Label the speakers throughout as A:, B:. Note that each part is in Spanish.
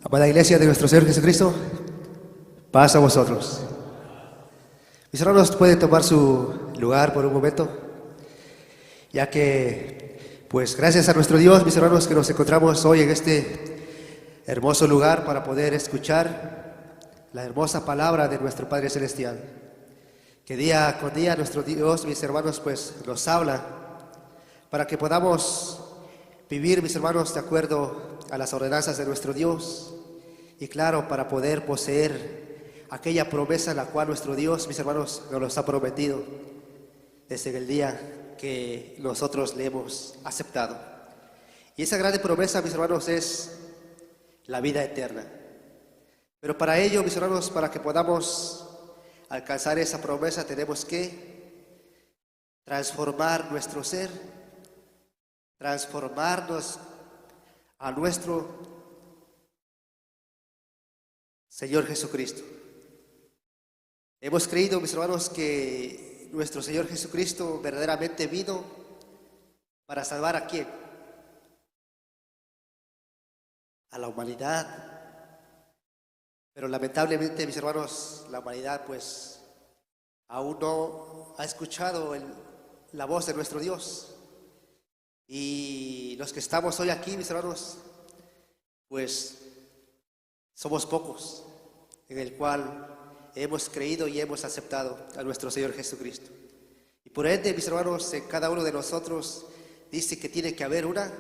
A: Amada Iglesia de nuestro Señor Jesucristo, paz a vosotros. Mis hermanos, pueden tomar su lugar por un momento, ya que, pues gracias a nuestro Dios, mis hermanos, que nos encontramos hoy en este hermoso lugar para poder escuchar la hermosa palabra de nuestro Padre Celestial, que día con día nuestro Dios, mis hermanos, pues nos habla para que podamos vivir, mis hermanos, de acuerdo a las ordenanzas de nuestro Dios, y claro, para poder poseer aquella promesa la cual nuestro Dios, mis hermanos, nos ha prometido desde el día que nosotros le hemos aceptado. Y esa grande promesa, mis hermanos, es la vida eterna. Pero para ello, mis hermanos, para que podamos alcanzar esa promesa, tenemos que transformar nuestro ser, transformarnos a nuestro Señor Jesucristo. Hemos creído, mis hermanos, que nuestro Señor Jesucristo verdaderamente vino para salvar ¿a quién? A la humanidad. Pero lamentablemente, mis hermanos, la humanidad pues aún no ha escuchado la voz de nuestro Dios. Y los que estamos hoy aquí, mis hermanos, pues somos pocos en el cual hemos creído y hemos aceptado a nuestro Señor Jesucristo. Y por ende, mis hermanos, en cada uno de nosotros dice que tiene que haber una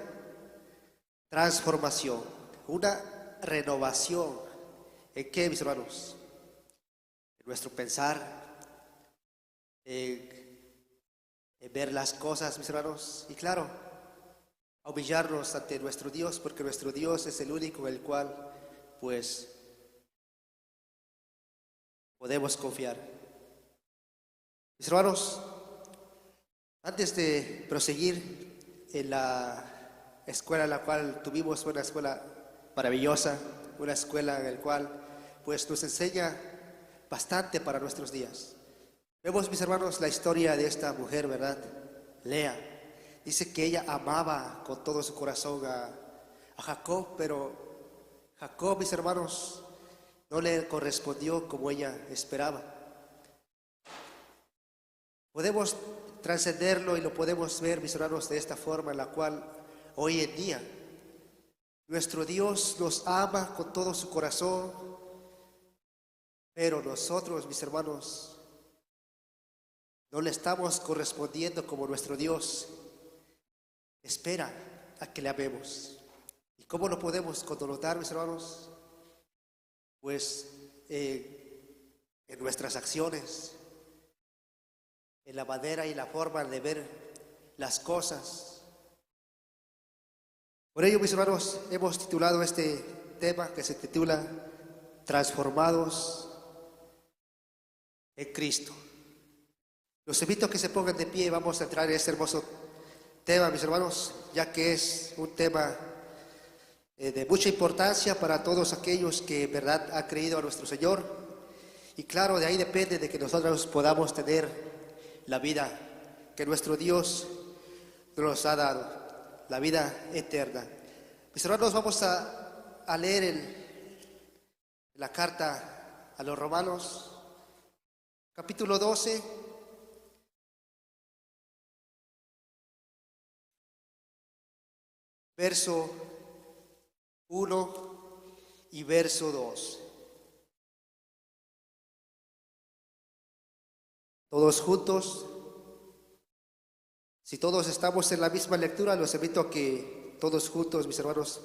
A: transformación, una renovación. ¿En qué, mis hermanos? En nuestro pensar, en ver las cosas, mis hermanos, y claro, a humillarnos ante nuestro Dios, porque nuestro Dios es el único en el cual pues podemos confiar. Mis hermanos, antes de proseguir en la escuela en la cual tuvimos, una escuela maravillosa, una escuela en la cual pues nos enseña bastante para nuestros días. Vemos, mis hermanos, la historia de esta mujer, ¿verdad? Lea. Dice que ella amaba con todo su corazón a Jacob, pero Jacob, mis hermanos, no le correspondió como ella esperaba. Podemos trascenderlo y lo podemos ver, mis hermanos, de esta forma en la cual hoy en día nuestro Dios nos ama con todo su corazón, pero nosotros, mis hermanos, no le estamos correspondiendo como nuestro Dios espera a que le amemos. ¿Y cómo lo podemos connotar, mis hermanos? Pues en nuestras acciones, en la manera y la forma de ver las cosas. Por ello, mis hermanos, hemos titulado este tema que se titula Transformados en Cristo. Los invito a que se pongan de pie y vamos a entrar en este hermoso tema, mis hermanos, ya que es un tema de mucha importancia para todos aquellos que en verdad han creído a nuestro Señor. Y claro, de ahí depende de que nosotros podamos tener la vida que nuestro Dios nos ha dado, la vida eterna. Mis hermanos, vamos a leer la carta a los Romanos, capítulo 12, verso 1 y verso 2. Todos juntos, si todos estamos en la misma lectura, los invito a que todos juntos, mis hermanos,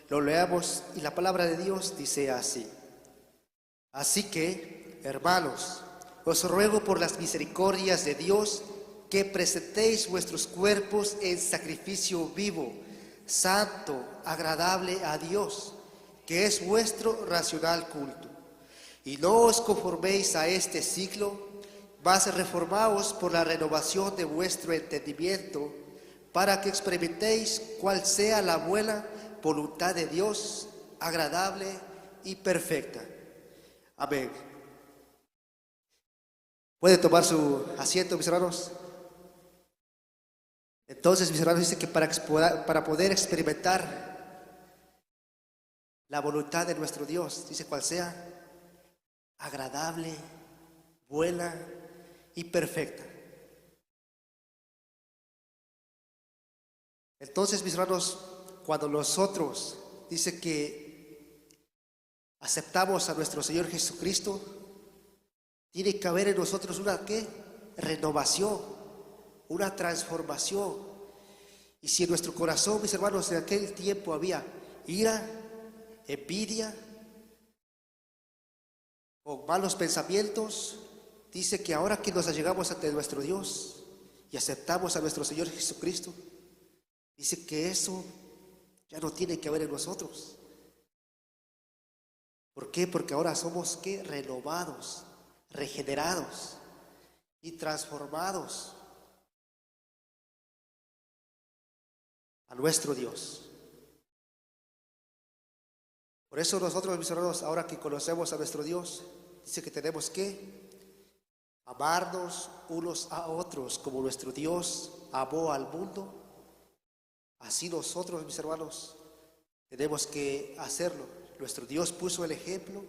A: lo leamos. Y la palabra de Dios dice así: así que, hermanos, os ruego por las misericordias de Dios que presentéis vuestros cuerpos en sacrificio vivo, santo, agradable a Dios, que es vuestro racional culto. Y no os conforméis a este siglo, mas reformaos por la renovación de vuestro entendimiento, para que experimentéis cuál sea la buena voluntad de Dios, agradable y perfecta. Amén. ¿Puede tomar su asiento, mis hermanos? Entonces, mis hermanos, dice que para poder experimentar la voluntad de nuestro Dios, dice cual sea agradable, buena y perfecta. Entonces, mis hermanos, cuando nosotros dice que aceptamos a nuestro Señor Jesucristo, tiene que haber en nosotros una ¿qué? Renovación, una transformación. Y si en nuestro corazón, mis hermanos, en aquel tiempo había ira, envidia, o malos pensamientos, dice que ahora que nos allegamos ante nuestro Dios y aceptamos a nuestro Señor Jesucristo, dice que eso ya no tiene que haber en nosotros. ¿Por qué? Porque ahora somos ¿qué? Renovados, regenerados y transformados a nuestro Dios. Por eso nosotros, mis hermanos, ahora que conocemos a nuestro Dios, dice que tenemos que amarnos unos a otros como nuestro Dios amó al mundo. Así nosotros, mis hermanos, tenemos que hacerlo. Nuestro Dios puso el ejemplo,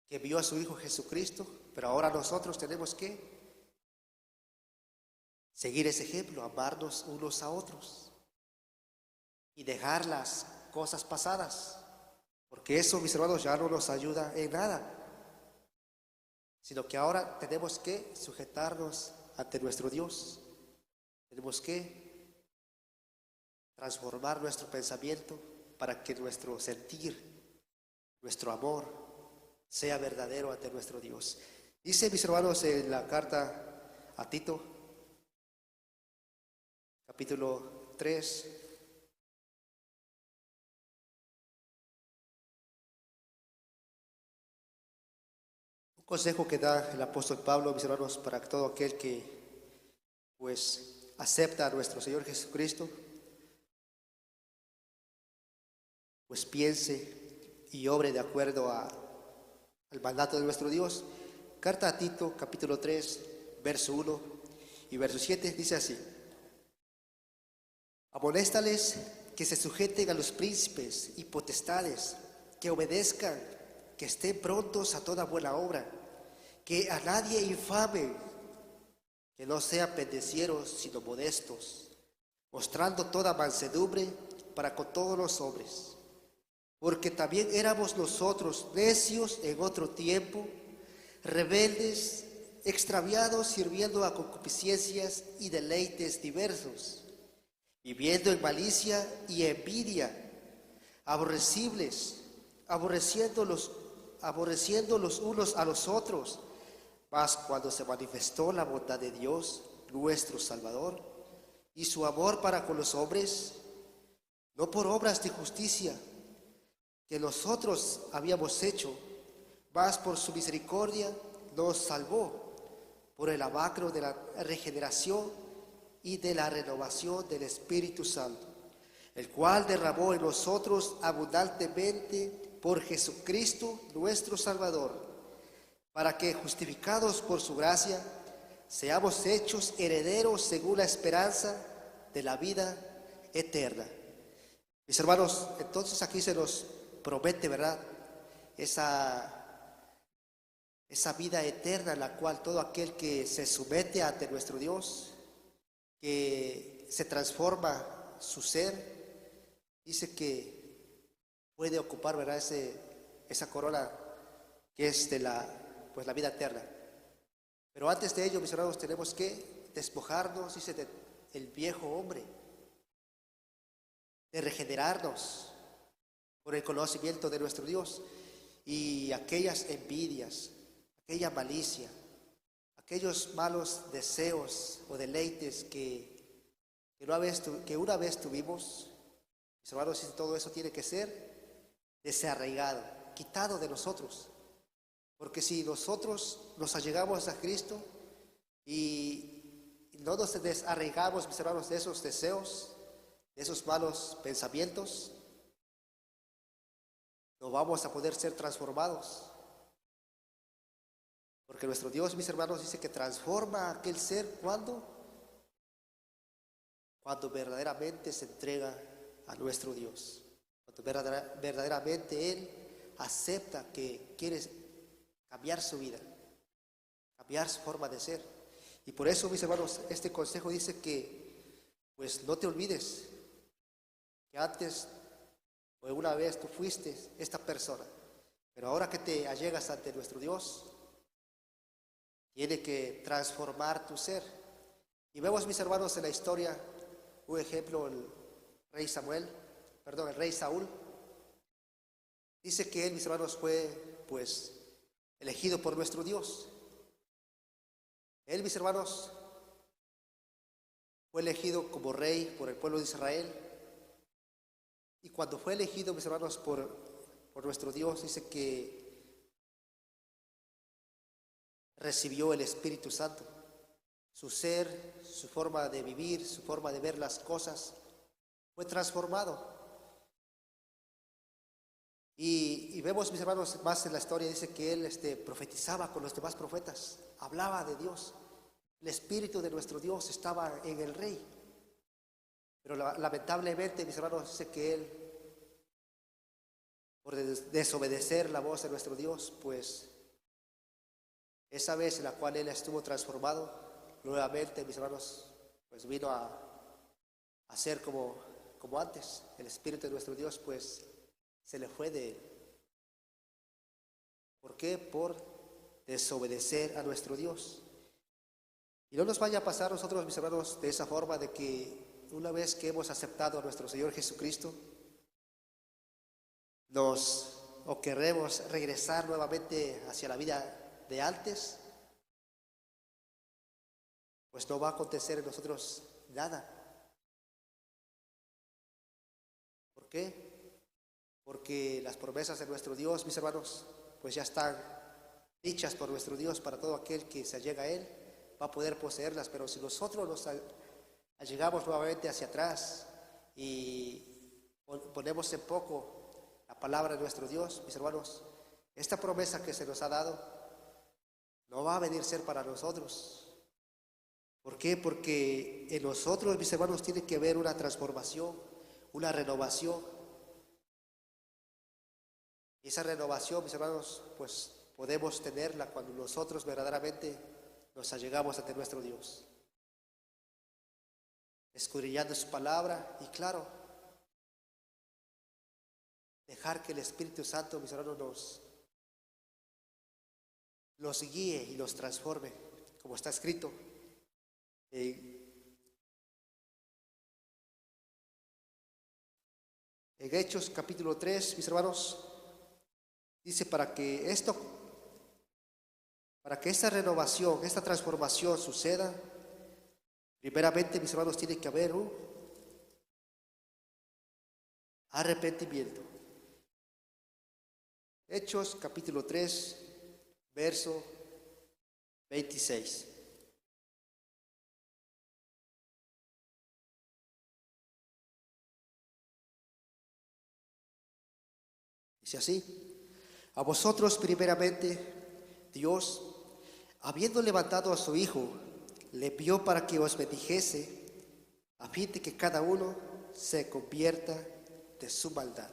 A: que vio a su Hijo Jesucristo, pero ahora nosotros tenemos que seguir ese ejemplo, amarnos unos a otros y dejar las cosas pasadas, porque eso, mis hermanos, ya no nos ayuda en nada, sino que ahora tenemos que sujetarnos ante nuestro Dios. Tenemos que transformar nuestro pensamiento para que nuestro sentir, nuestro amor, sea verdadero ante nuestro Dios. Dice, mis hermanos, en la carta a Tito, capítulo 3, un consejo que da el apóstol Pablo, mis hermanos, para todo aquel que pues acepta a nuestro Señor Jesucristo, pues piense y obre de acuerdo al mandato de nuestro Dios. Carta a Tito, capítulo 3, verso 1 y verso 7, dice así: amonéstales que se sujeten a los príncipes y potestades, que obedezcan, que estén prontos a toda buena obra, que a nadie infamen, que no sean pendecieros, sino modestos, mostrando toda mansedumbre para con todos los hombres. Porque también éramos nosotros necios en otro tiempo, rebeldes, extraviados, sirviendo a concupiscencias y deleites diversos, viviendo en malicia y envidia, aborrecibles, aborreciendo los unos a los otros. Mas cuando se manifestó la bondad de Dios, nuestro Salvador, y su amor para con los hombres, no por obras de justicia que nosotros habíamos hecho, mas por su misericordia nos salvó por el lavacro de la regeneración y de la renovación del Espíritu Santo, el cual derramó en nosotros abundantemente por Jesucristo nuestro Salvador, para que, justificados por su gracia, seamos hechos herederos según la esperanza de la vida eterna. Mis hermanos, entonces aquí se nos promete, ¿verdad?, esa vida eterna en la cual todo aquel que se somete ante nuestro Dios, que se transforma su ser, dice que puede ocupar, ¿verdad?, esa corona que es de la vida eterna. Pero antes de ello, mis hermanos, tenemos que despojarnos, dice, del viejo hombre, de regenerarnos por el conocimiento de nuestro Dios, y aquellas envidias, aquella malicia, aquellos malos deseos o deleites que una vez tuvimos, mis hermanos, todo eso tiene que ser desarraigado, quitado de nosotros. Porque si nosotros nos allegamos a Cristo y no nos desarraigamos, mis hermanos, de esos deseos, de esos malos pensamientos, no vamos a poder ser transformados. Porque nuestro Dios, mis hermanos, dice que transforma a aquel ser cuando verdaderamente se entrega a nuestro Dios, cuando verdaderamente Él acepta que quieres cambiar su vida, cambiar su forma de ser. Y por eso, mis hermanos, este consejo dice que, pues no te olvides que antes o alguna vez tú fuiste esta persona, pero ahora que te allegas ante nuestro Dios, tiene que transformar tu ser. Y vemos, mis hermanos, en la historia un ejemplo, el rey Saúl. Dice que él, mis hermanos, fue pues elegido por nuestro Dios. Él, mis hermanos, fue elegido como rey por el pueblo de Israel. Y cuando fue elegido, mis hermanos, por nuestro Dios, dice que recibió el Espíritu Santo. Su ser, su forma de vivir, su forma de ver las cosas fue transformado. Y vemos, mis hermanos, más en la historia, dice que él profetizaba con los demás profetas, hablaba de Dios. El Espíritu de nuestro Dios estaba en el rey. Pero lamentablemente, mis hermanos, dice que él, por desobedecer la voz de nuestro Dios, pues esa vez en la cual él estuvo transformado, nuevamente, mis hermanos, pues vino a ser como antes. El Espíritu de nuestro Dios, pues, se le fue de él. ¿Por qué? Por desobedecer a nuestro Dios. Y no nos vaya a pasar a nosotros, mis hermanos, de esa forma de que una vez que hemos aceptado a nuestro Señor Jesucristo, queremos regresar nuevamente hacia la vida de antes, pues no va a acontecer en nosotros nada. ¿Por qué? Porque las promesas de nuestro Dios, mis hermanos, pues ya están dichas por nuestro Dios para todo aquel que se allega a Él, va a poder poseerlas. Pero si nosotros nos allegamos nuevamente hacia atrás y ponemos en poco la palabra de nuestro Dios, mis hermanos, esta promesa que se nos ha dado no va a venir a ser para nosotros. ¿Por qué? Porque en nosotros, mis hermanos, tiene que haber una transformación, una renovación. Y esa renovación, mis hermanos, pues podemos tenerla cuando nosotros verdaderamente nos allegamos ante nuestro Dios, escudriñando su palabra y, claro, dejar que el Espíritu Santo, mis hermanos, los guíe y los transforme, como está escrito en Hechos capítulo 3, mis hermanos. Dice, para que esta renovación, esta transformación suceda, primeramente, mis hermanos, tiene que haber un arrepentimiento. Hechos capítulo 3, verso 26. Dice así: a vosotros primeramente Dios, habiendo levantado a su Hijo, le envió para que os bendijese, a fin de que cada uno se convierta de su maldad.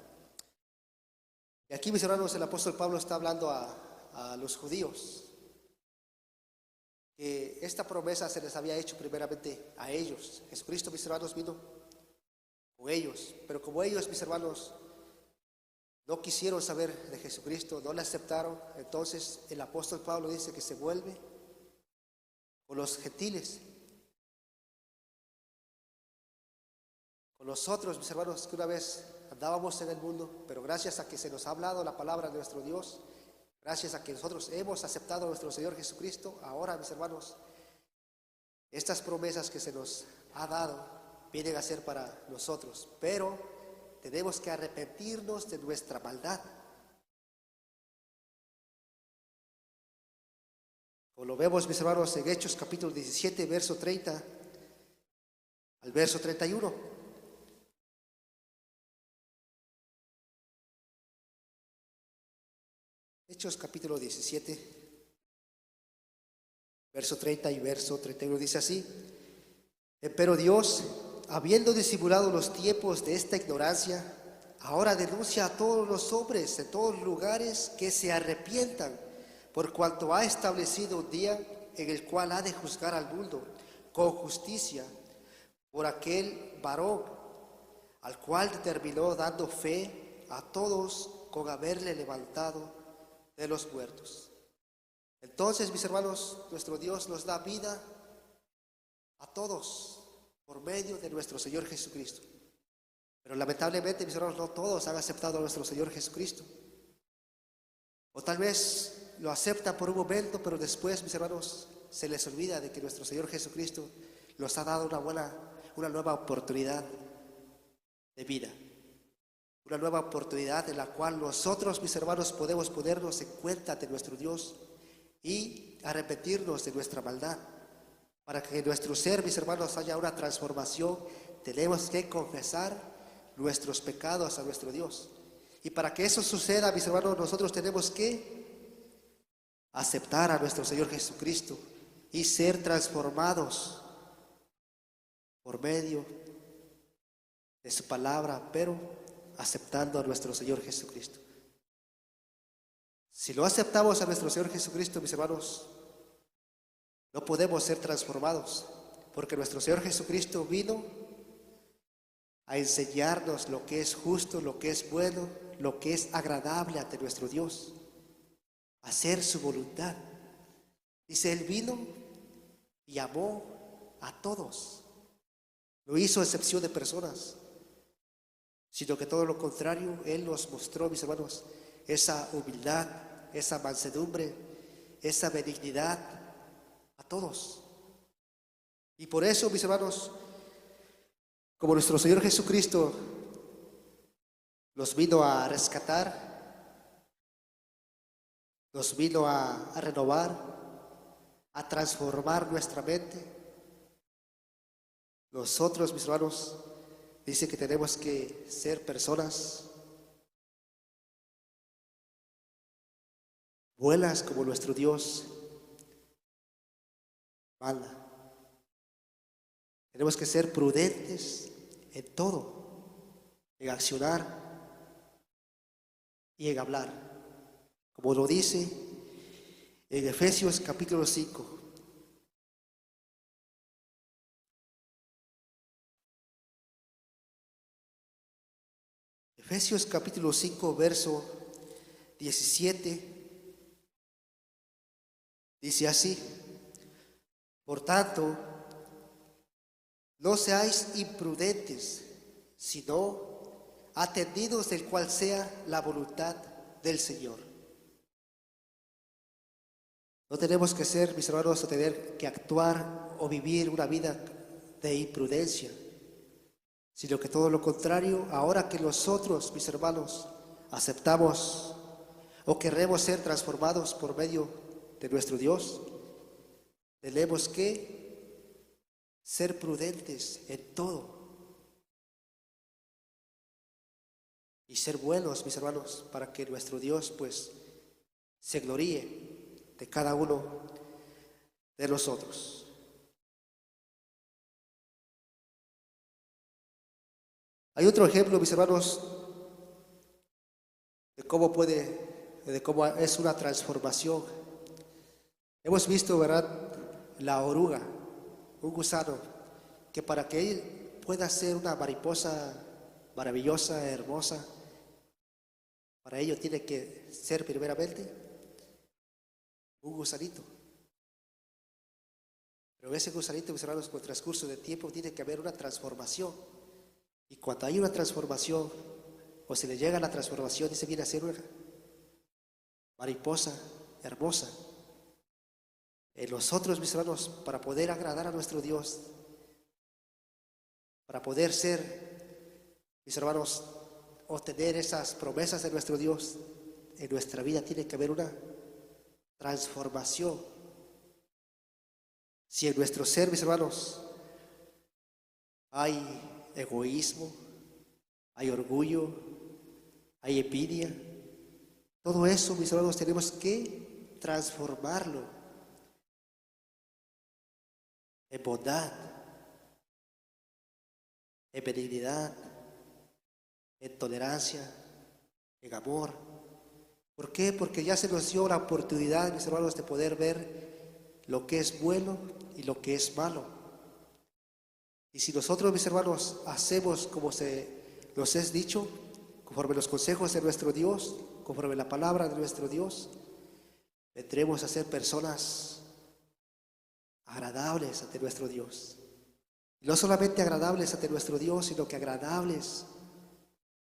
A: Y aquí, mis hermanos, el apóstol Pablo está hablando a los judíos, que esta promesa se les había hecho primeramente a ellos. Jesucristo, mis hermanos, vino con ellos, pero como ellos, mis hermanos, no quisieron saber de Jesucristo, no le aceptaron, entonces el apóstol Pablo dice que se vuelve con los gentiles, con nosotros, mis hermanos, que una vez andábamos en el mundo, pero gracias a que se nos ha hablado la palabra de nuestro Dios, gracias a que nosotros hemos aceptado a nuestro Señor Jesucristo, ahora, mis hermanos, estas promesas que se nos ha dado vienen a ser para nosotros, pero tenemos que arrepentirnos de nuestra maldad. Como lo vemos, mis hermanos, en Hechos capítulo 17, verso 30 al verso 31. Hechos capítulo 17, verso 30 y verso 31 dice así: pero Dios, habiendo disimulado los tiempos de esta ignorancia, ahora denuncia a todos los hombres de todos lugares que se arrepientan, por cuanto ha establecido un día en el cual ha de juzgar al mundo con justicia por aquel varón, al cual determinó dando fe a todos con haberle levantado de los muertos. Entonces, mis hermanos, nuestro Dios nos da vida a todos por medio de nuestro Señor Jesucristo. Pero lamentablemente, mis hermanos, no todos han aceptado a nuestro Señor Jesucristo. O tal vez lo aceptan por un momento, pero después, mis hermanos, se les olvida de que nuestro Señor Jesucristo nos ha dado una nueva oportunidad de vida. Una nueva oportunidad en la cual nosotros, mis hermanos, podemos ponernos en cuenta de nuestro Dios y arrepentirnos de nuestra maldad. Para que en nuestro ser, mis hermanos, haya una transformación, tenemos que confesar nuestros pecados a nuestro Dios. Y para que eso suceda, mis hermanos, nosotros tenemos que aceptar a nuestro Señor Jesucristo y ser transformados por medio de su palabra, pero aceptando a nuestro Señor Jesucristo. Si no aceptamos a nuestro Señor Jesucristo, mis hermanos, no podemos ser transformados, porque nuestro Señor Jesucristo vino a enseñarnos lo que es justo, lo que es bueno, lo que es agradable ante nuestro Dios, a hacer su voluntad. Dice, Él vino y amó a todos. No hizo excepción de personas, sino que todo lo contrario, Él nos mostró, mis hermanos, esa humildad, esa mansedumbre, esa benignidad a todos. Y por eso, mis hermanos, como nuestro Señor Jesucristo nos vino a rescatar, nos vino a renovar, a transformar nuestra mente, nosotros, mis hermanos, dice que tenemos que ser personas buenas como nuestro Dios manda. Tenemos que ser prudentes en todo, en accionar y en hablar, como lo dice en Efesios capítulo 5. Efesios capítulo 5, verso 17, dice así: por tanto, no seáis imprudentes, sino atendidos del cual sea la voluntad del Señor. No tenemos que ser, mis hermanos, o tener que actuar o vivir una vida de imprudencia, sino que todo lo contrario, ahora que nosotros, mis hermanos, aceptamos o queremos ser transformados por medio de nuestro Dios, tenemos que ser prudentes en todo y ser buenos, mis hermanos, para que nuestro Dios pues se gloríe de cada uno de nosotros. Hay otro ejemplo, mis hermanos, de cómo es una transformación. Hemos visto, ¿verdad?, la oruga, un gusano, que para que él pueda ser una mariposa maravillosa, hermosa, para ello tiene que ser primeramente un gusanito. Pero ese gusanito, mis hermanos, con el transcurso del tiempo tiene que haber una transformación. Y cuando hay una transformación, o se le llega a la transformación y se viene a ser una mariposa hermosa, en nosotros, mis hermanos, para poder agradar a nuestro Dios, para poder ser, mis hermanos, obtener esas promesas de nuestro Dios, en nuestra vida tiene que haber una transformación. Si en nuestro ser, mis hermanos, hay egoísmo, hay orgullo, hay envidia, todo eso, mis hermanos, tenemos que transformarlo en bondad, en benignidad, en tolerancia, en amor. ¿Por qué? Porque ya se nos dio la oportunidad, mis hermanos, de poder ver lo que es bueno y lo que es malo. Y si nosotros, mis hermanos, hacemos como se nos es dicho, conforme los consejos de nuestro Dios, conforme la palabra de nuestro Dios, vendremos a ser personas agradables ante nuestro Dios. Y no solamente agradables ante nuestro Dios, sino que agradables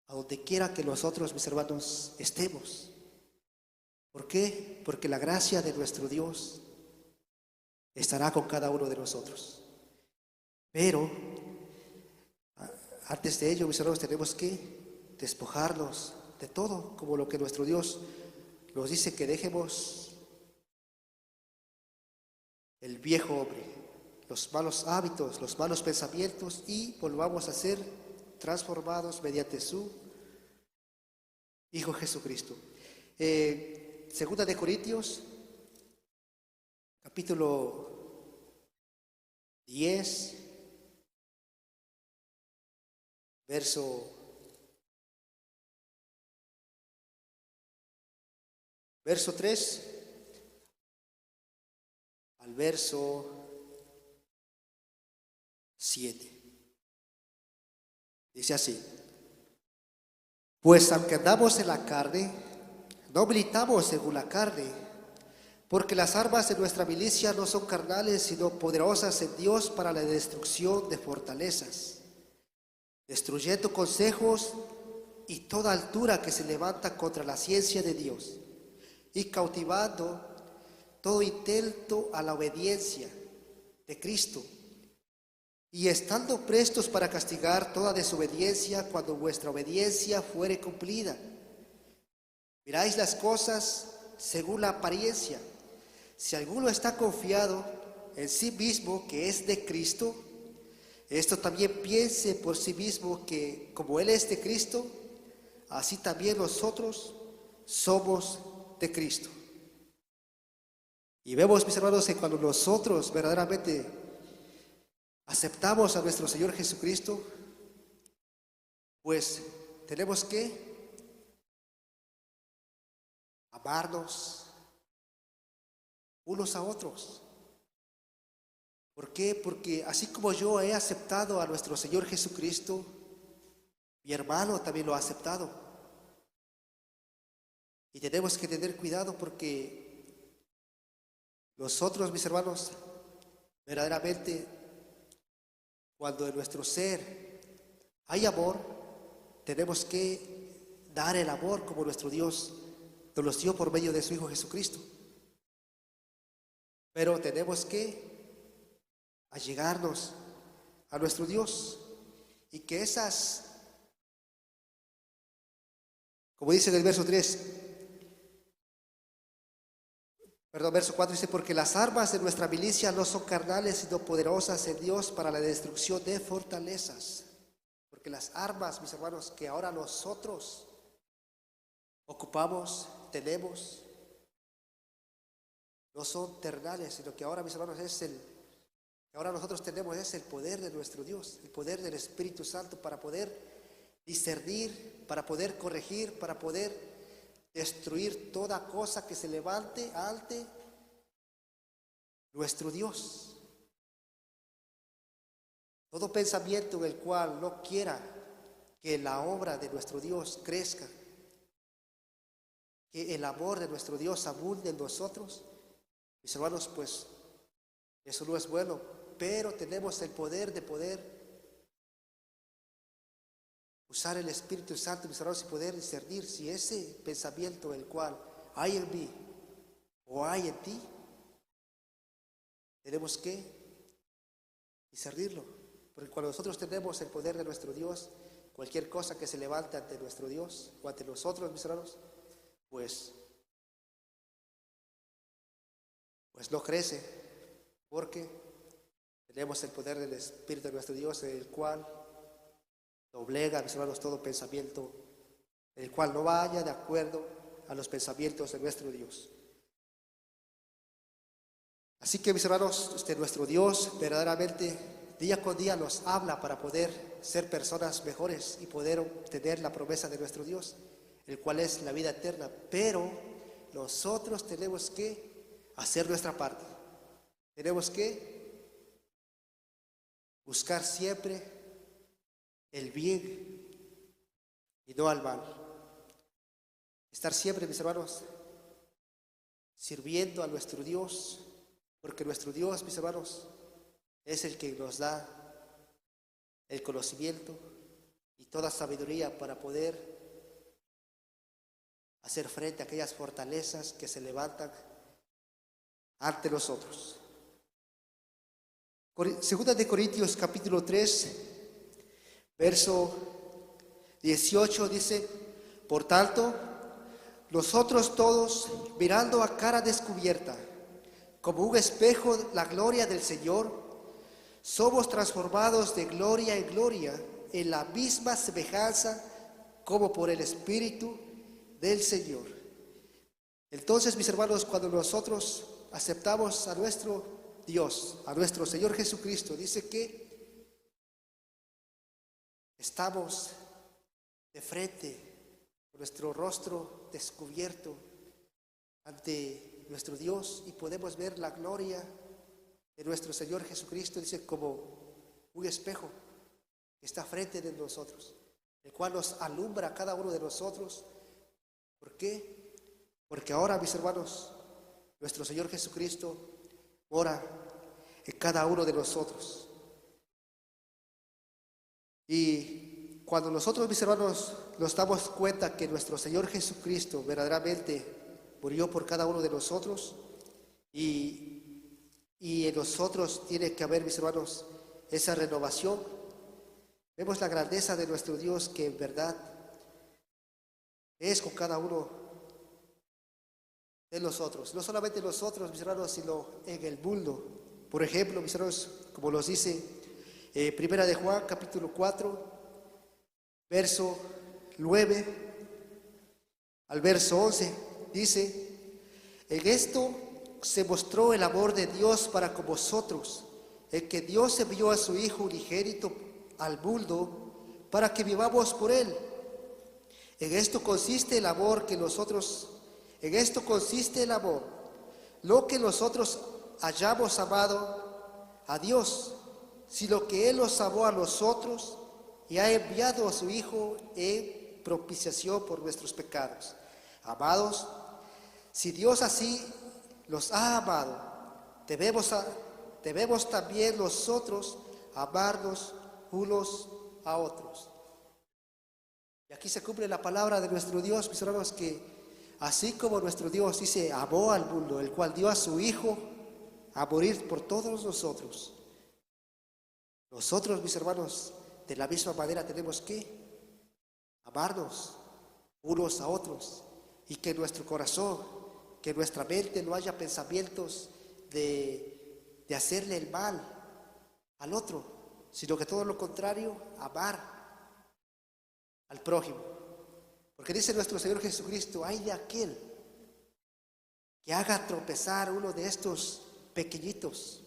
A: a donde quiera que nosotros, mis hermanos, estemos. ¿Por qué? Porque la gracia de nuestro Dios estará con cada uno de nosotros. Pero antes de ello, mis hermanos, tenemos que despojarnos de todo, como lo que nuestro Dios nos dice, que dejemos el viejo hombre, los malos hábitos, los malos pensamientos, y volvamos a ser transformados mediante su Hijo Jesucristo. Segunda de Corintios, capítulo 10, verso 3 al verso 7. Dice así: pues aunque andamos en la carne, no militamos según la carne, porque las armas de nuestra milicia no son carnales, sino poderosas en Dios para la destrucción de fortalezas, destruyendo consejos y toda altura que se levanta contra la ciencia de Dios, y cautivando todo intento a la obediencia de Cristo, y estando prestos para castigar toda desobediencia cuando vuestra obediencia fuere cumplida. Miráis las cosas según la apariencia. Si alguno está confiado en sí mismo que es de Cristo, esto también piense por sí mismo que como Él es de Cristo, así también nosotros somos de Cristo. Y vemos, mis hermanos, que cuando nosotros verdaderamente aceptamos a nuestro Señor Jesucristo, pues tenemos que amarnos unos a otros. ¿Por qué? Porque así como yo he aceptado a nuestro Señor Jesucristo, mi hermano también lo ha aceptado. Y tenemos que tener cuidado porque nosotros, mis hermanos, verdaderamente, cuando en nuestro ser hay amor, tenemos que dar el amor como nuestro Dios nos lo dio por medio de su Hijo Jesucristo. Pero tenemos que allegarnos a nuestro Dios y que como dice en el verso 4 dice: porque las armas de nuestra milicia no son carnales, sino poderosas en Dios para la destrucción de fortalezas. Porque las armas, mis hermanos, que ahora nosotros ocupamos, tenemos, no son terrenales, sino que ahora, mis hermanos, ahora nosotros tenemos es el poder de nuestro Dios, el poder del Espíritu Santo para poder discernir, para poder corregir, para poder destruir toda cosa que se levante ante nuestro Dios. Todo pensamiento en el cual no quiera que la obra de nuestro Dios crezca, que el amor de nuestro Dios abunde en nosotros, mis hermanos, pues eso no es bueno, pero tenemos el poder de poder usar el Espíritu Santo, mis hermanos, y poder discernir si ese pensamiento el cual hay en mí o hay en ti, tenemos que discernirlo. Porque cuando nosotros tenemos el poder de nuestro Dios, cualquier cosa que se levante ante nuestro Dios o ante nosotros, mis hermanos, pues no crece, porque tenemos el poder del Espíritu de nuestro Dios, en el cual doblega, mis hermanos, todo pensamiento, el cual no vaya de acuerdo a los pensamientos de nuestro Dios. Así que, mis hermanos, nuestro Dios verdaderamente día con día nos habla para poder ser personas mejores y poder obtener la promesa de nuestro Dios, el cual es la vida eterna. Pero nosotros tenemos que hacer nuestra parte. Tenemos que buscar siempre el bien y no al mal. Estar siempre, mis hermanos, sirviendo a nuestro Dios, porque nuestro Dios, mis hermanos, es el que nos da el conocimiento y toda sabiduría para poder hacer frente a aquellas fortalezas que se levantan ante nosotros. Segunda de Corintios capítulo 3, verso 18 dice: por tanto, nosotros todos, mirando a cara descubierta, como un espejo, la gloria del Señor, somos transformados de gloria en gloria en la misma semejanza como por el Espíritu del Señor. Entonces, mis hermanos, cuando nosotros aceptamos a nuestro Dios, a nuestro Señor Jesucristo, dice que estamos de frente, con nuestro rostro descubierto ante nuestro Dios, y podemos ver la gloria de nuestro Señor Jesucristo, dice, como un espejo que está frente de nosotros, el cual nos alumbra a cada uno de nosotros. ¿Por qué? Porque ahora, mis hermanos, nuestro Señor Jesucristo mora en cada uno de nosotros. Y cuando nosotros, mis hermanos, nos damos cuenta que nuestro Señor Jesucristo verdaderamente murió por cada uno de nosotros, y en nosotros tiene que haber, mis hermanos, esa renovación, vemos la grandeza de nuestro Dios, que en verdad es con cada uno de nosotros. No solamente nosotros, mis hermanos, sino en el mundo. Por ejemplo, mis hermanos, como nos dice Primera de Juan, capítulo 4, verso 9 al verso 11, dice: en esto se mostró el amor de Dios para con vosotros, en que Dios envió a su Hijo unigénito al mundo para que vivamos por Él. En esto consiste el amor, no que nosotros hayamos amado a Dios, sino que Él nos amó a nosotros y ha enviado a su Hijo en propiciación por nuestros pecados. Amados, si Dios así los ha amado, debemos también nosotros amarnos unos a otros. Y aquí se cumple la palabra de nuestro Dios, mis hermanos, que así como nuestro Dios dice, amó al mundo, el cual dio a su Hijo a morir por todos nosotros, nosotros, mis hermanos, de la misma manera tenemos que amarnos unos a otros, y que nuestro corazón, que nuestra mente no haya pensamientos de hacerle el mal al otro, sino que todo lo contrario, amar al prójimo. Porque dice nuestro Señor Jesucristo: ay de aquel que haga tropezar uno de estos pequeñitos,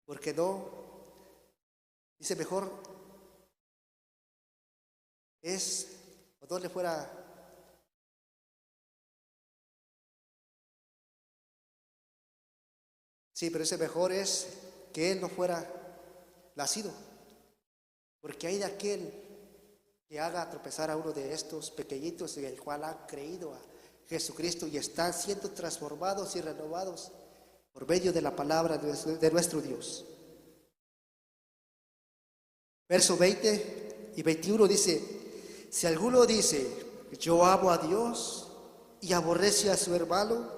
A: porque no, dice, mejor es, o no le fuera, sí, pero ese mejor es que él no fuera nacido, porque hay de aquel que haga tropezar a uno de estos pequeñitos en el cual han creído a Jesucristo y están siendo transformados y renovados por medio de la palabra de nuestro Dios. Verso 20 y 21 dice: si alguno dice, yo amo a Dios, y aborrece a su hermano,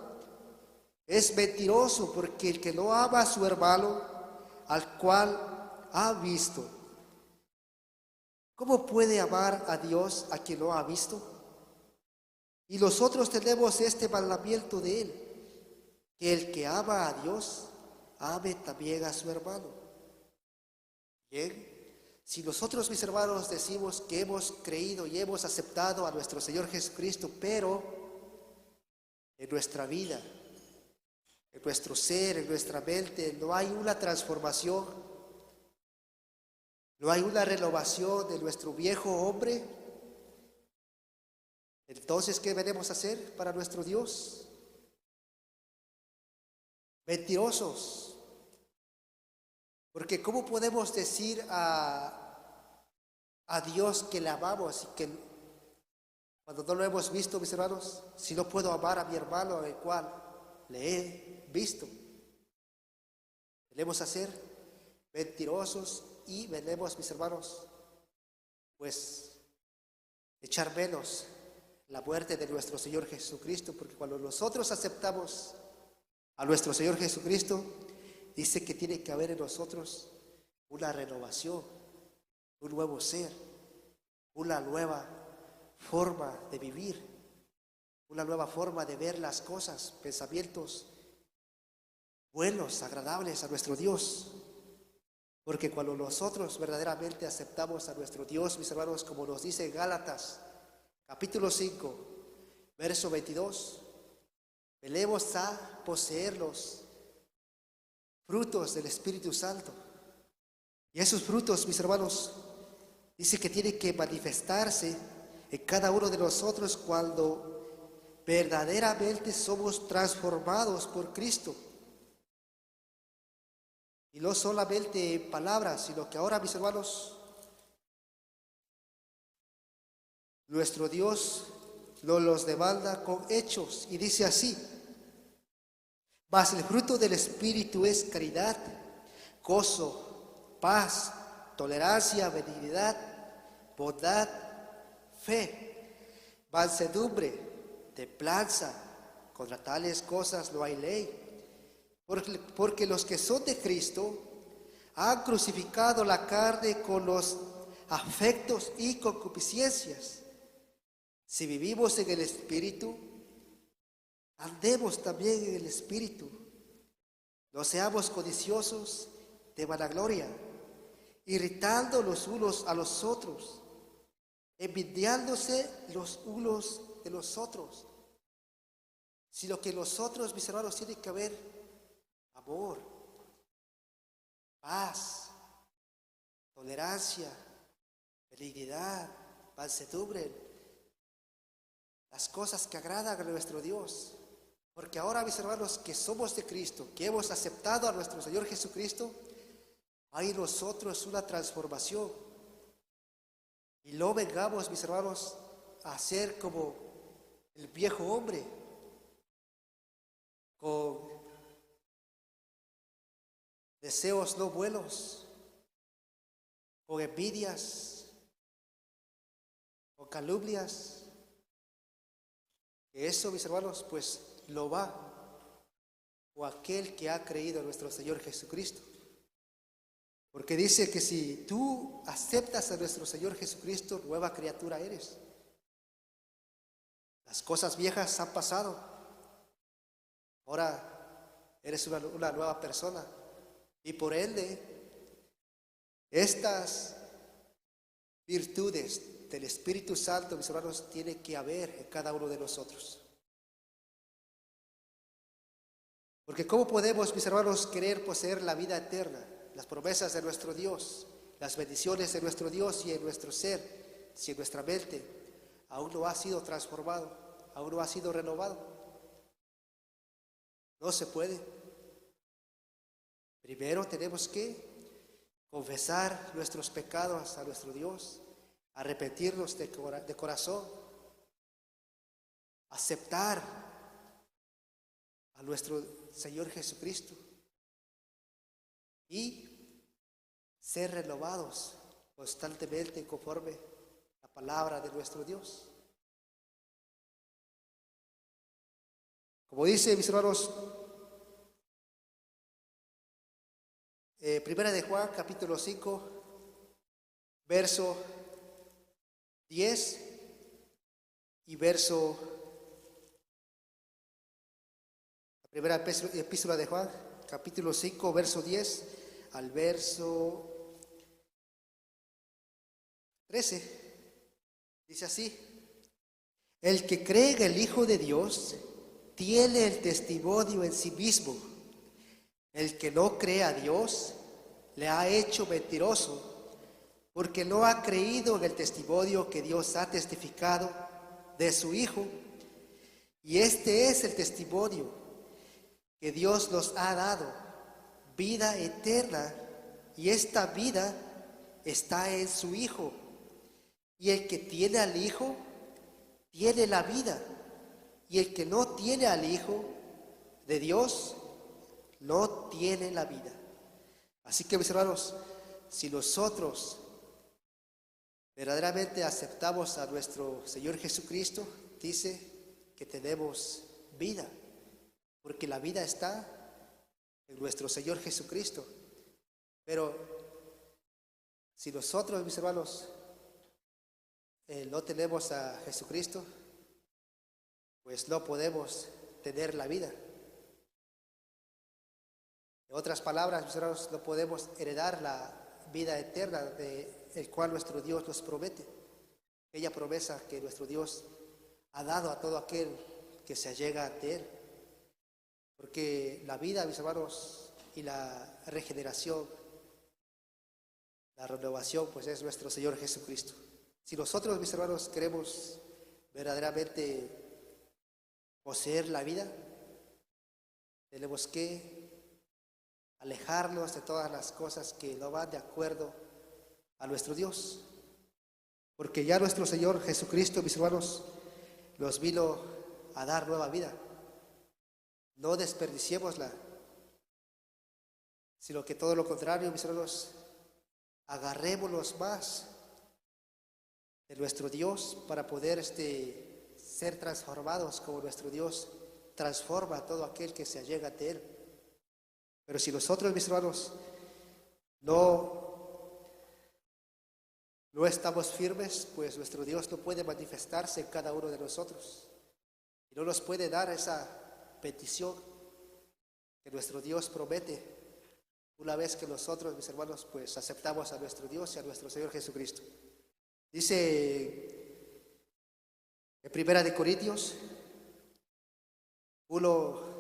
A: es mentiroso, porque el que no ama a su hermano, al cual ha visto, ¿cómo puede amar a Dios a quien no ha visto? Y nosotros tenemos este mandamiento de Él, que el que ama a Dios, ame también a su hermano. Bien, si nosotros, mis hermanos, decimos que hemos creído y hemos aceptado a nuestro Señor Jesucristo, pero en nuestra vida, en nuestro ser, en nuestra mente, no hay una transformación, no hay una renovación de nuestro viejo hombre, entonces, ¿qué debemos hacer para nuestro Dios? Mentirosos. Porque ¿cómo podemos decir a Dios que le amamos y que cuando no lo hemos visto, mis hermanos, si no puedo amar a mi hermano al cual le he visto? Debemos ser mentirosos y debemos, mis hermanos, pues echar menos la muerte de nuestro Señor Jesucristo, porque cuando nosotros aceptamos a nuestro Señor Jesucristo, dice que tiene que haber en nosotros una renovación, un nuevo ser, una nueva forma de vivir, una nueva forma de ver las cosas, pensamientos buenos, agradables a nuestro Dios. Porque cuando nosotros verdaderamente aceptamos a nuestro Dios, mis hermanos, como nos dice Gálatas, capítulo 5, verso 22, venimos a poseer los frutos del Espíritu Santo. Y esos frutos, mis hermanos, dice que tienen que manifestarse en cada uno de nosotros cuando verdaderamente somos transformados por Cristo. Y no solamente en palabras, sino que ahora, mis hermanos, nuestro Dios nos los demanda con hechos. Y dice así: mas el fruto del Espíritu es caridad, gozo, paz, tolerancia, benignidad, bondad, fe, mansedumbre, templanza. Contra tales cosas no hay ley. Porque los que son de Cristo han crucificado la carne con los afectos y concupiscencias. Si vivimos en el Espíritu, andemos también en el Espíritu. No seamos codiciosos de vanagloria, irritando los unos a los otros, envidiándose los unos de los otros. Sino que nosotros, mis hermanos, tiene que haber amor, paz, tolerancia, benignidad, mansedumbre, las cosas que agradan a nuestro Dios. Porque ahora, mis hermanos, que somos de Cristo, que hemos aceptado a nuestro Señor Jesucristo, hay en nosotros una transformación. Y no vengamos, mis hermanos, a ser como el viejo hombre, con deseos no buenos, con envidias, con calumnias. Que eso, mis hermanos, pues lo va o aquel que ha creído en nuestro Señor Jesucristo. Porque dice que si tú aceptas a nuestro Señor Jesucristo, nueva criatura eres. Las cosas viejas han pasado. Ahora eres una nueva persona. Y por ende, estas virtudes del Espíritu Santo, mis hermanos, tiene que haber en cada uno de nosotros. Porque ¿cómo podemos, mis hermanos, querer poseer la vida eterna, las promesas de nuestro Dios, las bendiciones de nuestro Dios y en nuestro ser, si en nuestra mente aún no ha sido transformado, aún no ha sido renovado? No se puede. Primero tenemos que confesar nuestros pecados a nuestro Dios, arrepentirnos de corazón, aceptar a nuestro Señor Jesucristo y ser renovados constantemente conforme la palabra de nuestro Dios. Como dice, mis hermanos, Primera de Juan, capítulo 5, verso 10 y verso, la primera epístola de Juan, capítulo 5, verso 10 al verso 13, dice así: el que cree en el Hijo de Dios tiene el testimonio en sí mismo. El que no cree a Dios le ha hecho mentiroso, porque no ha creído en el testimonio que Dios ha testificado de su Hijo. Y este es el testimonio que Dios nos ha dado, vida eterna, y esta vida está en su Hijo. Y el que tiene al Hijo, tiene la vida. Y el que no tiene al Hijo de Dios, no tiene la vida. Así que, mis hermanos, si nosotros verdaderamente aceptamos a nuestro Señor Jesucristo, dice que tenemos vida, porque la vida está en nuestro Señor Jesucristo. Pero si nosotros, mis hermanos, no tenemos a Jesucristo, pues no podemos tener la vida. En otras palabras, mis hermanos, no podemos heredar la vida eterna del cual nuestro Dios nos promete. Aquella promesa que nuestro Dios ha dado a todo aquel que se allega ante Él. Porque la vida, mis hermanos, y la regeneración, la renovación, pues es nuestro Señor Jesucristo. Si nosotros, mis hermanos, queremos verdaderamente poseer la vida, tenemos que alejarnos de todas las cosas que no van de acuerdo a nuestro Dios. Porque ya nuestro Señor Jesucristo, mis hermanos, nos vino a dar nueva vida. No desperdiciémosla, sino que todo lo contrario, mis hermanos, agarrémonos más de nuestro Dios para poder ser transformados como nuestro Dios transforma a todo aquel que se allega ante Él. Pero si nosotros, mis hermanos, no estamos firmes, pues nuestro Dios no puede manifestarse en cada uno de nosotros y no nos puede dar esa petición que nuestro Dios promete una vez que nosotros, mis hermanos, pues aceptamos a nuestro Dios y a nuestro Señor Jesucristo. Dice en Primera de Corintios 1,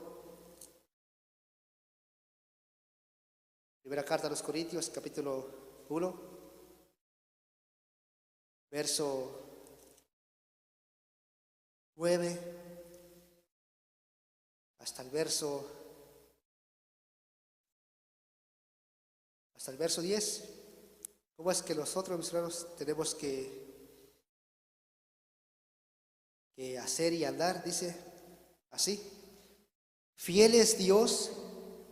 A: primera carta a los Corintios, capítulo 1, verso 9 hasta el verso 10. ¿Cómo es que nosotros, mis hermanos, tenemos que hacer y andar? Dice así: fiel es Dios,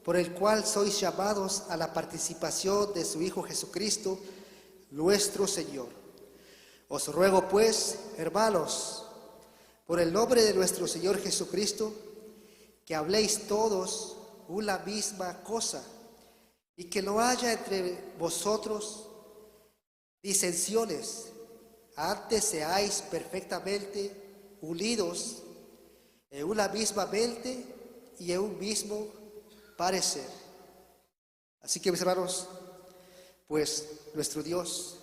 A: por el cual sois llamados a la participación de su Hijo Jesucristo, nuestro Señor. Os ruego pues, hermanos, por el nombre de nuestro Señor Jesucristo, que habléis todos una misma cosa, y que no haya entre vosotros disensiones, antes seáis perfectamente unidos en una misma mente y en un mismo parecer. Así que, mis hermanos, pues nuestro Dios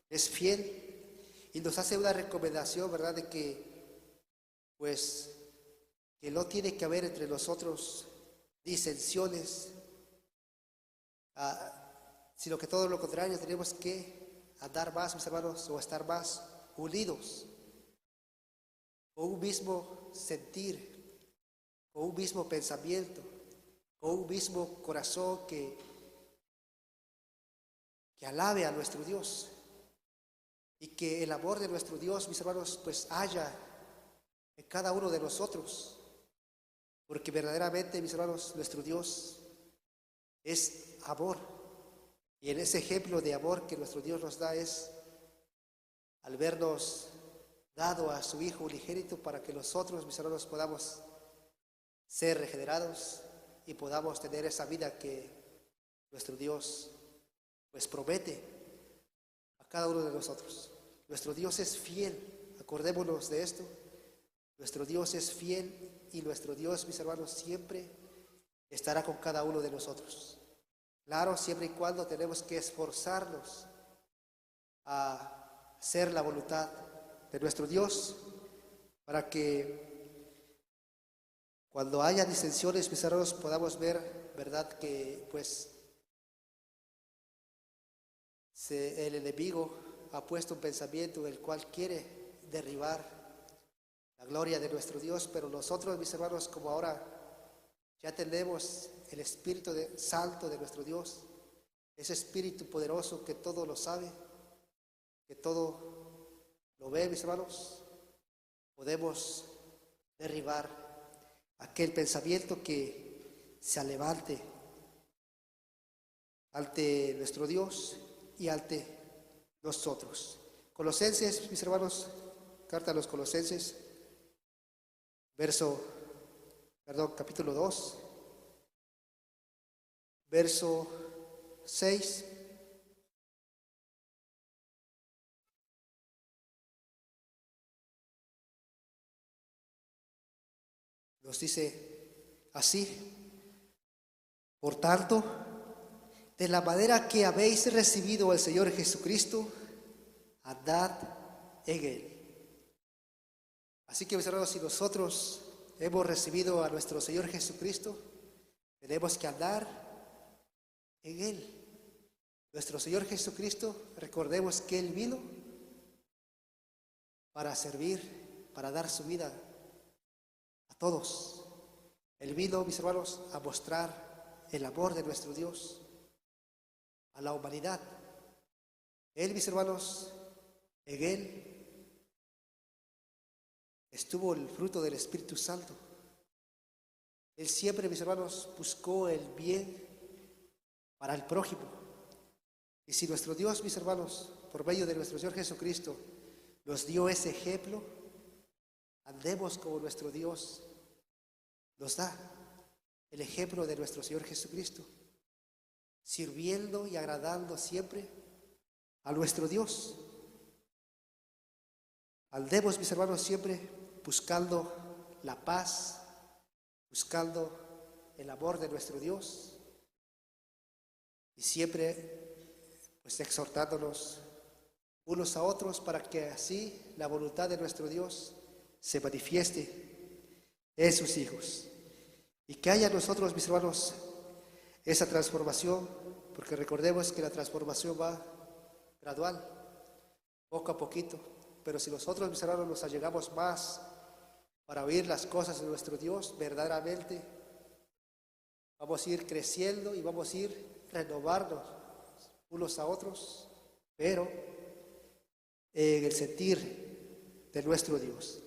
A: es fiel y nos hace una recomendación, ¿verdad?, de que pues que no tiene que haber entre nosotros disensiones, sino que todo lo contrario, tenemos que andar más, mis hermanos, o estar más unidos, con un mismo sentir, con un mismo pensamiento, con un mismo corazón que alabe a nuestro Dios, y que el amor de nuestro Dios, mis hermanos, pues haya en cada uno de nosotros, porque verdaderamente, mis hermanos, nuestro Dios es amor, y en ese ejemplo de amor que nuestro Dios nos da es al vernos dado a su Hijo unigénito para que nosotros, mis hermanos, podamos ser regenerados y podamos tener esa vida que nuestro Dios pues promete a cada uno de nosotros. Nuestro Dios es fiel, acordémonos de esto. Nuestro Dios es fiel y nuestro Dios, mis hermanos, siempre estará con cada uno de nosotros. Claro, siempre y cuando tenemos que esforzarnos a hacer la voluntad de nuestro Dios, para que cuando haya disensiones, mis hermanos, podamos ver, ¿verdad?, que pues el enemigo ha puesto un pensamiento en el cual quiere derribar la gloria de nuestro Dios, pero nosotros, mis hermanos, como ahora ya tenemos el Espíritu Santo de nuestro Dios, ese Espíritu poderoso que todo lo sabe, que todo lo ve, mis hermanos, podemos derribar aquel pensamiento que se levante ante nuestro Dios y ante nosotros. Colosenses, mis hermanos, carta a los Colosenses, capítulo 2, verso 6. Nos dice así: por tanto, de la manera que habéis recibido al Señor Jesucristo, andad en Él. Así que, mis hermanos, si nosotros hemos recibido a nuestro Señor Jesucristo, tenemos que andar en Él. Nuestro Señor Jesucristo, recordemos que Él vino para servir, para dar su vida a todos. Él vino, mis hermanos, a mostrar el amor de nuestro Dios a la humanidad. Él, mis hermanos, en Él estuvo el fruto del Espíritu Santo. Él siempre, mis hermanos, buscó el bien para el prójimo. Y si nuestro Dios, mis hermanos, por medio de nuestro Señor Jesucristo, nos dio ese ejemplo, andemos como nuestro Dios nos da el ejemplo de nuestro Señor Jesucristo, sirviendo y agradando siempre a nuestro Dios. Andemos, mis hermanos, siempre buscando la paz, buscando el amor de nuestro Dios y siempre pues exhortándonos unos a otros para que así la voluntad de nuestro Dios se manifieste en sus hijos y que haya en nosotros, mis hermanos, esa transformación, porque recordemos que la transformación va gradual, poco a poquito, pero si nosotros, mis hermanos, nos allegamos más para oír las cosas de nuestro Dios, verdaderamente vamos a ir creciendo y vamos a ir renovando unos a otros, pero en el sentir de nuestro Dios.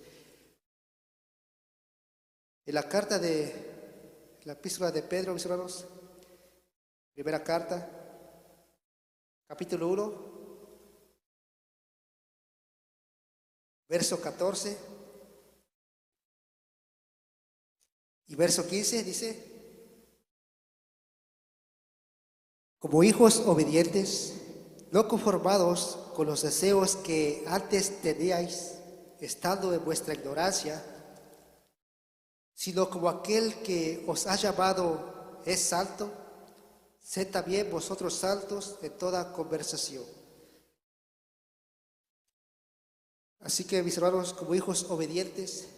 A: En la carta de la epístola de Pedro, mis hermanos, primera carta, capítulo 1, verso 14 y verso 15, dice: como hijos obedientes, no conformados con los deseos que antes teníais, estando en vuestra ignorancia, sino como aquel que os ha llamado es santo, sed también vosotros santos en toda conversación. Así que, mis hermanos, como hijos obedientes,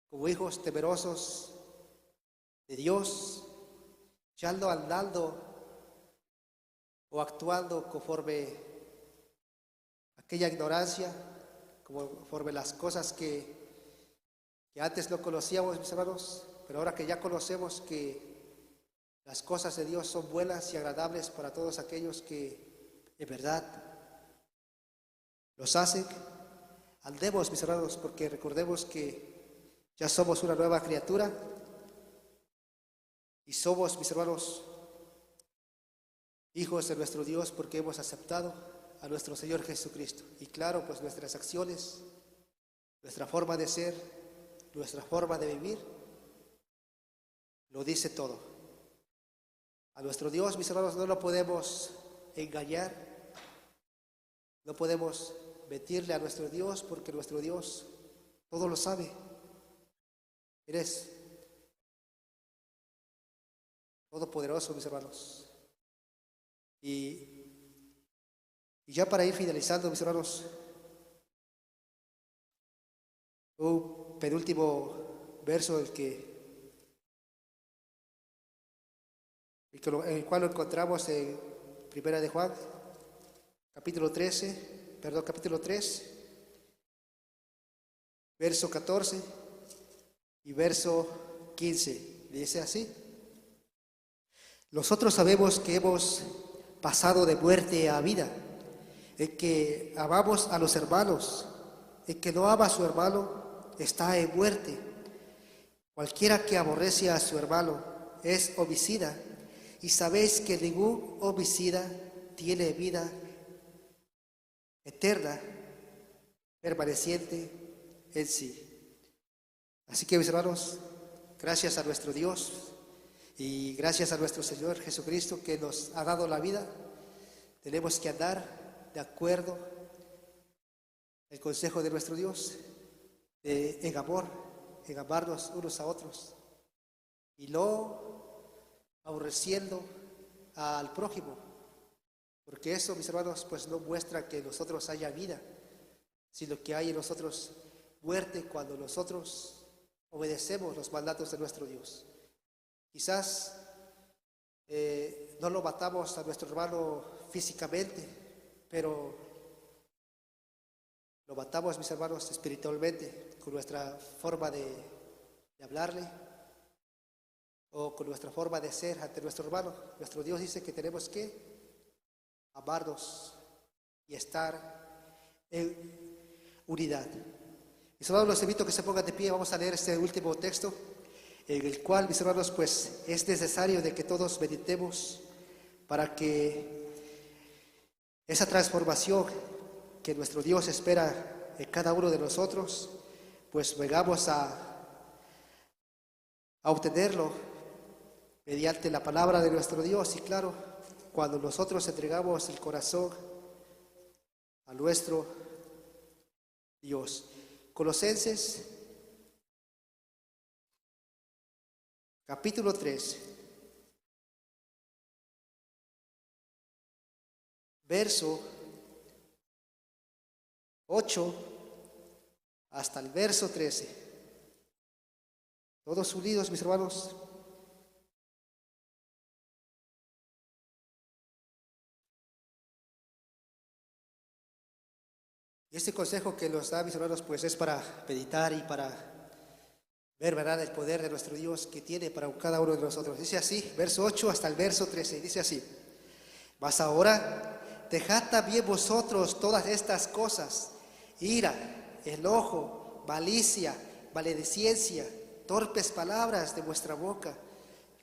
A: como hijos temerosos de Dios, ya no andando o actuando conforme aquella ignorancia, conforme las cosas que antes no conocíamos, mis hermanos, pero ahora que ya conocemos que las cosas de Dios son buenas y agradables para todos aquellos que en verdad los hacen, andemos, mis hermanos, porque recordemos que ya somos una nueva criatura y somos, mis hermanos, hijos de nuestro Dios porque hemos aceptado a nuestro Señor Jesucristo. Y claro, pues nuestras acciones, nuestra forma de ser, nuestra forma de vivir, lo dice todo. A nuestro Dios, mis hermanos, no lo podemos engañar, no podemos mentirle a nuestro Dios porque nuestro Dios todo lo sabe. Eres todopoderoso, mis hermanos. Y ya para ir finalizando, mis hermanos, un penúltimo verso en el cual lo encontramos en Primera de Juan, capítulo 3, verso 14 y verso 15. Dice así: nosotros sabemos que hemos pasado de muerte a vida, el que amamos a los hermanos, el que no ama a su hermano está en muerte. Cualquiera que aborrece a su hermano es homicida, y sabéis que ningún homicida tiene vida eterna, permaneciente en sí. Así que, mis hermanos, gracias a nuestro Dios y gracias a nuestro Señor Jesucristo que nos ha dado la vida, tenemos que andar de acuerdo al consejo de nuestro Dios, en amor, en amarnos unos a otros y no aborreciendo al prójimo, porque eso, mis hermanos, pues no muestra que en nosotros haya vida, sino que hay en nosotros muerte cuando nosotros obedecemos los mandatos de nuestro Dios. Quizás no lo matamos a nuestro hermano físicamente, pero lo matamos, mis hermanos, espiritualmente, con nuestra forma de hablarle o con nuestra forma de ser ante nuestro hermano. Nuestro Dios dice que tenemos que amarnos y estar en unidad. Mis hermanos, los invito a que se pongan de pie. Vamos a leer este último texto, en el cual, mis hermanos, pues es necesario de que todos meditemos para que esa transformación que nuestro Dios espera en cada uno de nosotros, pues vengamos a obtenerlo mediante la palabra de nuestro Dios. Y claro, cuando nosotros entregamos el corazón a nuestro Dios. Colosenses capítulo 3, verso 8 hasta el verso 13. Todos unidos, mis hermanos. Este consejo que nos da, mis hermanos, pues es para meditar y para ver, ¿verdad?, el poder de nuestro Dios que tiene para cada uno de nosotros. Dice así, verso 8 hasta el verso 13, dice así: mas ahora, dejad también vosotros todas estas cosas: ira, enojo, malicia, maledicencia, torpes palabras de vuestra boca.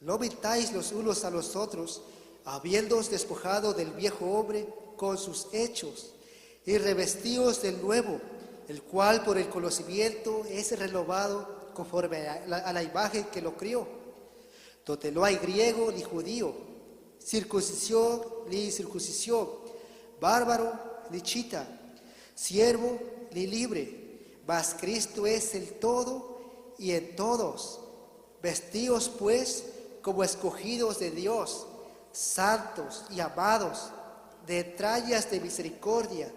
A: No mintáis los unos a los otros, habiéndoos despojado del viejo hombre con sus hechos, y revestíos del nuevo, el cual por el conocimiento es renovado conforme a la imagen que lo crió, donde no hay griego ni judío, circuncisión ni incircuncisión, bárbaro ni chita, siervo ni libre, mas Cristo es el todo y en todos. Vestíos pues como escogidos de Dios, santos y amados, de entrañas de misericordia,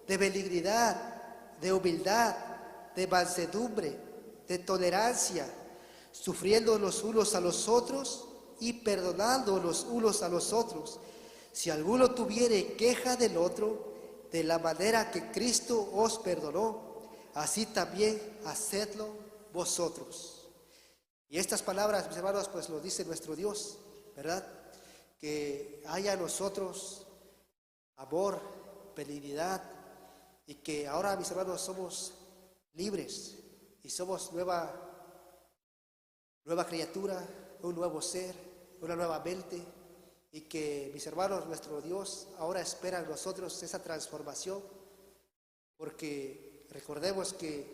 A: de benignidad, de humildad, de mansedumbre, de tolerancia, sufriendo los unos a los otros y perdonando los unos a los otros. Si alguno tuviere queja del otro, de la manera que Cristo os perdonó, así también hacedlo vosotros. Y estas palabras, mis hermanos, pues lo dice nuestro Dios, ¿verdad? Que haya en nosotros amor, benignidad, y que ahora, mis hermanos, somos libres y somos nueva criatura, un nuevo ser, una nueva mente, y que, mis hermanos, nuestro Dios ahora espera en nosotros esa transformación, porque recordemos que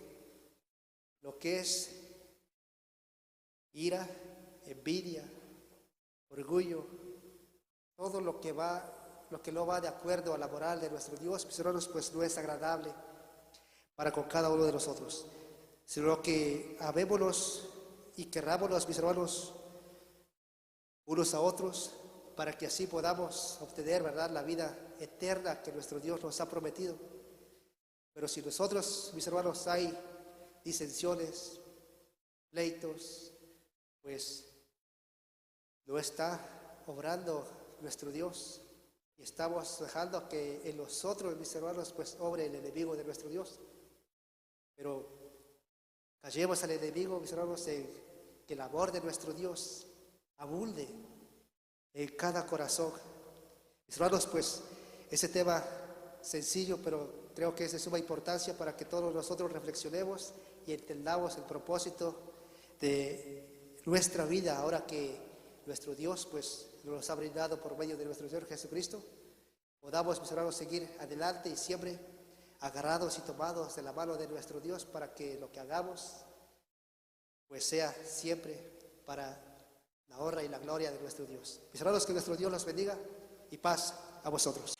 A: lo que es ira, envidia, orgullo, todo lo que no va de acuerdo a la moral de nuestro Dios, mis hermanos, pues no es agradable para con cada uno de nosotros, sino que amémonos y querrámonos, mis hermanos, unos a otros, para que así podamos obtener, ¿verdad?, la vida eterna que nuestro Dios nos ha prometido. Pero si nosotros, mis hermanos, hay disensiones, pleitos, pues no está obrando nuestro Dios. y estamos dejando que en nosotros, mis hermanos, pues obre el enemigo de nuestro Dios. Pero callemos al enemigo, mis hermanos, en que el amor de nuestro Dios abunde en cada corazón. Mis hermanos, pues ese tema sencillo, pero creo que es de suma importancia para que todos nosotros reflexionemos y entendamos el propósito de nuestra vida ahora que nuestro Dios pues nos ha brindado por medio de nuestro Señor Jesucristo. Podamos, mis hermanos, seguir adelante y siempre agarrados y tomados de la mano de nuestro Dios para que lo que hagamos pues sea siempre para la honra y la gloria de nuestro Dios. Mis hermanos, que nuestro Dios los bendiga y paz a vosotros.